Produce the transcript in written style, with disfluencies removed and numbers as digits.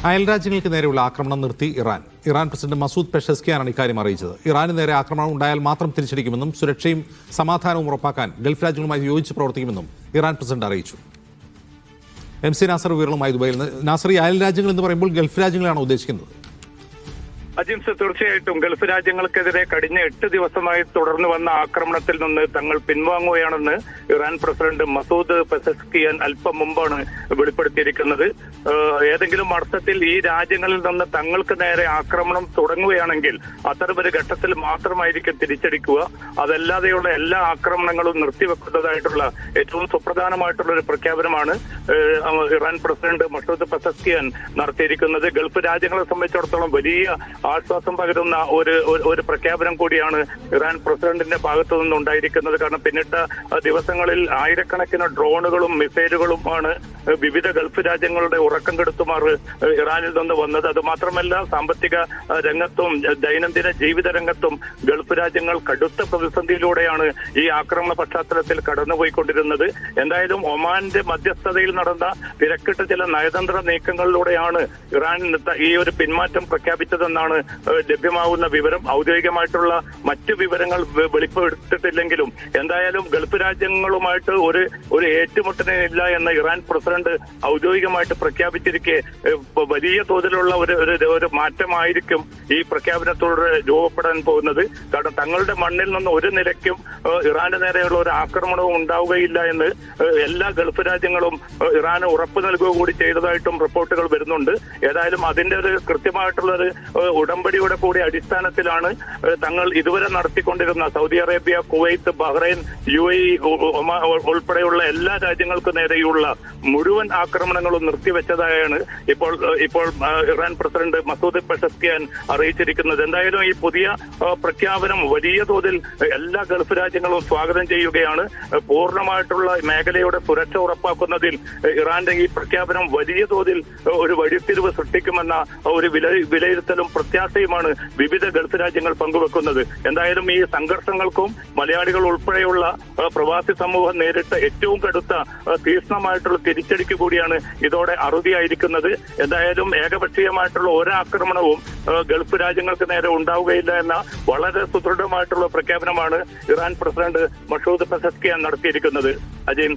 അയൽരാജ്യങ്ങൾക്ക് നേരെയുള്ള ആക്രമണം നിർത്തി ഇറാൻ പ്രസിഡന്റ് മസൂദ് പെഷസ്കിയാനാണ് ഇക്കാര്യം അറിയിച്ചത്. ഇറാന് നേരെ ആക്രമണം ഉണ്ടായാൽ മാത്രം തിരിച്ചടിക്കുമെന്നും സുരക്ഷയും സമാധാനവും ഉറപ്പാക്കാൻ ഗൾഫ് രാജ്യങ്ങളുമായി യോജിച്ച് പ്രവർത്തിക്കുമെന്നും ഇറാൻ പ്രസിഡന്റ് അറിയിച്ചു. MC നാസർ വിവരങ്ങളുമായി ദുബൈയിൽ നിന്ന്. നാസർ, ഈ അയൽ രാജ്യങ്ങൾ എന്ന് പറയുമ്പോൾ ഗൾഫ് രാജ്യങ്ങളാണ് ഉദ്ദേശിക്കുന്നത്? അജിംസ്, തീർച്ചയായിട്ടും ഗൾഫ് രാജ്യങ്ങൾക്കെതിരെ കഴിഞ്ഞ 8 ദിവസമായി തുടർന്നു വന്ന ആക്രമണത്തിൽ നിന്ന് തങ്ങൾ പിൻവാങ്ങുകയാണെന്ന് ഇറാൻ പ്രസിഡന്റ് മസൂദ് പെസസ്കിയാൻ അല്പം മുമ്പാണ് വെളിപ്പെടുത്തിയിരിക്കുന്നത്. ഏതെങ്കിലും അർത്ഥത്തിൽ ഈ രാജ്യങ്ങളിൽ നിന്ന് തങ്ങൾക്ക് നേരെ ആക്രമണം തുടങ്ങുകയാണെങ്കിൽ അത്തരമൊരു ഘട്ടത്തിൽ മാത്രമായിരിക്കും തിരിച്ചടിക്കുക. അതല്ലാതെയുള്ള എല്ലാ ആക്രമണങ്ങളും നിർത്തിവെക്കുന്നതായിട്ടുള്ള ഏറ്റവും സുപ്രധാനമായിട്ടുള്ള ഒരു പ്രഖ്യാപനമാണ് ഇറാൻ പ്രസിഡന്റ് മസൂദ് പെസസ്കിയാൻ നടത്തിയിരിക്കുന്നത്. ഗൾഫ് രാജ്യങ്ങളെ സംബന്ധിച്ചിടത്തോളം വലിയ ആശ്വാസം പകരുന്ന ഒരു പ്രഖ്യാപനം കൂടിയാണ് ഇറാൻ പ്രസിഡന്റിന്റെ ഭാഗത്തു നിന്നുണ്ടായിരിക്കുന്നത്. കാരണം പിന്നിട്ട ദിവസങ്ങളിൽ ആയിരക്കണക്കിന് ഡ്രോണുകളും മിസൈലുകളുമാണ് വിവിധ ഗൾഫ് രാജ്യങ്ങളുടെ ഉറക്കം കെടുത്തുമാർ ഇറാനിൽ നിന്ന് വന്നത്. അത് മാത്രമല്ല, സാമ്പത്തിക രംഗത്തും ദൈനംദിന ജീവിത രംഗത്തും ഗൾഫ് രാജ്യങ്ങൾ കടുത്ത പ്രതിസന്ധിയിലൂടെയാണ് ഈ ആക്രമണ പശ്ചാത്തലത്തിൽ കടന്നുപോയിക്കൊണ്ടിരുന്നത്. എന്തായാലും ഒമാന്റെ മധ്യസ്ഥതയിൽ നടന്ന തിരക്കിട്ട ചില നയതന്ത്ര നീക്കങ്ങളിലൂടെയാണ് ഇറാൻ ഈ ഒരു പിന്മാറ്റം പ്രഖ്യാപിച്ചതെന്നാണ് ലഭ്യമാകുന്ന വിവരം. ഔദ്യോഗികമായിട്ടുള്ള മറ്റു വിവരങ്ങൾ വെളിപ്പെടുത്തിയിട്ടില്ലെങ്കിലും എന്തായാലും ഗൾഫ് രാജ്യങ്ങളുമായിട്ട് ഒരു ഏറ്റുമുട്ടലില്ല എന്ന ഇറാൻ പ്രസിഡന്റ് ഔദ്യോഗികമായിട്ട് പ്രഖ്യാപിച്ചിരിക്കെ വലിയ തോതിലുള്ള ഒരു മാറ്റമായിരിക്കും ഈ പ്രഖ്യാപനത്തോടെ രൂപപ്പെടാൻ പോകുന്നത്. കാരണം തങ്ങളുടെ മണ്ണിൽ നിന്ന് ഒരു നിലയ്ക്കും ഇറാന് നേരെയുള്ള ഒരു ആക്രമണവും ഉണ്ടാവുകയില്ല എന്ന് എല്ലാ ഗൾഫ് രാജ്യങ്ങളും ഇറാന് ഉറപ്പ് നൽകുക കൂടി ചെയ്തതായിട്ടും റിപ്പോർട്ടുകൾ വരുന്നുണ്ട്. ഏതായാലും അതിന്റെ ഒരു കൃത്യമായിട്ടുള്ള ഒരു ഉടമ്പടിയുടെ കൂടി അടിസ്ഥാനത്തിലാണ് തങ്ങൾ ഇതുവരെ നടത്തിക്കൊണ്ടിരുന്ന Saudi Arabia, Kuwait, Bahrain, UAE ഉൾപ്പെടെയുള്ള എല്ലാ രാജ്യങ്ങൾക്കു നേരെയുള്ള മുഴുവൻ ആക്രമണങ്ങളും നിർത്തിവെച്ചതായാണ് ഇപ്പോൾ ഇറാൻ പ്രസിഡന്റ് മസൂദ് പെസസ്കിയാൻ അറിയിച്ചിരിക്കുന്നത്. എന്തായാലും ഈ പുതിയ പ്രഖ്യാപനം വലിയ തോതിൽ എല്ലാ ഗൾഫ് രാജ്യങ്ങളും സ്വാഗതം ചെയ്യുകയാണ്. പൂർണ്ണമായിട്ടുള്ള മേഖലയുടെ സുരക്ഷ ഉറപ്പാക്കുന്നതിൽ ഇറാന്റെ ഈ പ്രഖ്യാപനം വലിയ തോതിൽ ഒരു വഴിത്തിരിവ് സൃഷ്ടിക്കുമെന്ന ഒരു വിലയിരുത്തലും പ്രത്യാശയുമാണ് വിവിധ ഗൾഫ് രാജ്യങ്ങൾ പങ്കുവെക്കുന്നത്. എന്തായാലും ഈ സംഘർഷങ്ങൾക്കും മലയാളികൾ ഉൾപ്പെടെയുള്ള പ്രവാസി സമൂഹം നേരിട്ട ഏറ്റവും കടുത്ത തീക്ഷ്ണമായിട്ടുള്ള തിരിച്ചടിക്ക് കൂടിയാണ് ഇതോടെ അറുതിയായിരിക്കുന്നത്. എന്തായാലും ഏകപക്ഷീയമായിട്ടുള്ള ഒരാക്രമണവും ഗൾഫ് രാജ്യങ്ങൾക്ക് നേരെ ഉണ്ടാവുകയില്ല എന്ന വളരെ സുദൃഢമായിട്ടുള്ള പ്രഖ്യാപനമാണ് ഇറാൻ പ്രസിഡന്റ് മസൂദ് പെസസ്കിയാൻ നടത്തിയിരിക്കുന്നത്. അജയ്.